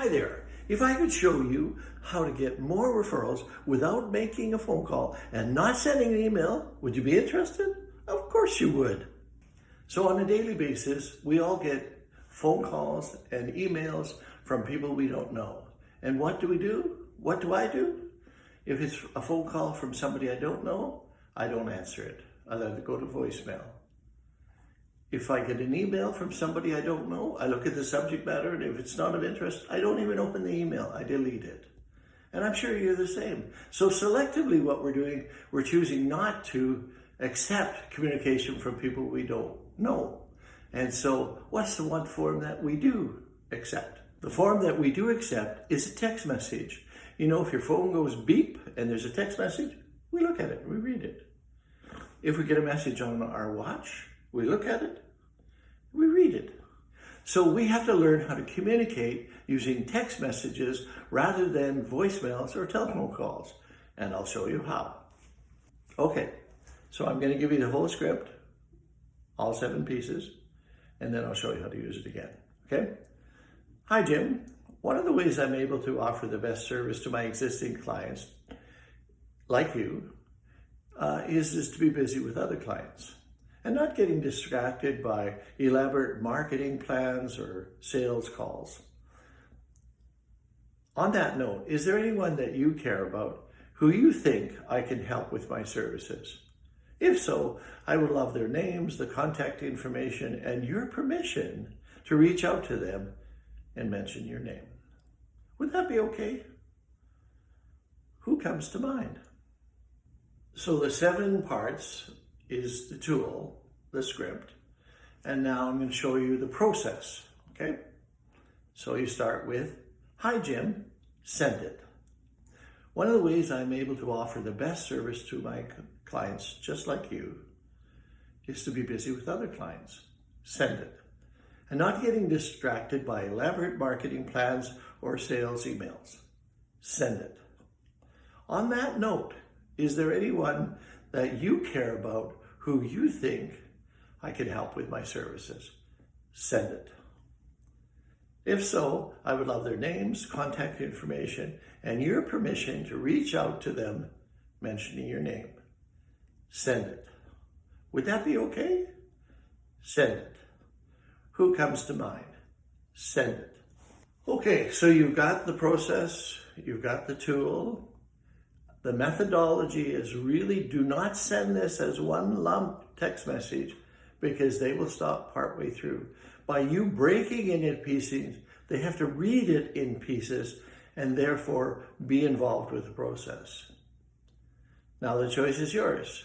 Hi there. If I could show you how to get more referrals without making a phone call and not sending an email, would you be interested? Of course you would. So on a daily basis, we all get phone calls and emails from people we don't know. And what do we do? What do I do? If it's a phone call from somebody I don't know, I don't answer it. I let it go to voicemail. If I get an email from somebody I don't know, I look at the subject matter, and if it's not of interest, I don't even open the email. I delete it. And I'm sure you're the same. So selectively what we're doing, we're choosing not to accept communication from people we don't know. And so what's the one form that we do accept? The form that we do accept is a text message. You know, if your phone goes beep and there's a text message, we look at it, we read it. If we get a message on our watch, we look at it, we read it. So we have to learn how to communicate using text messages rather than voicemails or telephone calls. And I'll show you how. Okay, so I'm going to give you the whole script, all 7 pieces, and then I'll show you how to use it again. Okay? Hi, Jim. One of the ways I'm able to offer the best service to my existing clients, like you, is to be busy with other clients and not getting distracted by elaborate marketing plans or sales calls. On that note, is there anyone that you care about who you think I can help with my services? If so, I would love their names, the contact information, and your permission to reach out to them and mention your name. Would that be okay? Who comes to mind? So the 7 parts is the tool, the script, and now I'm going to show you the process, okay? So you start with, hi Jim, send it. One of the ways I'm able to offer the best service to my clients, just like you, is to be busy with other clients. Send it. And not getting distracted by elaborate marketing plans or sales emails. Send it. On that note, is there anyone that you care about who you think I can help with my services? Send it. If so, I would love their names, contact information, and your permission to reach out to them mentioning your name. Send it. Would that be okay? Send it. Who comes to mind? Send it. Okay, so you've got the process, you've got the tool. The methodology is really do not send this as one lump text message because they will stop partway through. By you breaking it in pieces, they have to read it in pieces and therefore be involved with the process. Now the choice is yours.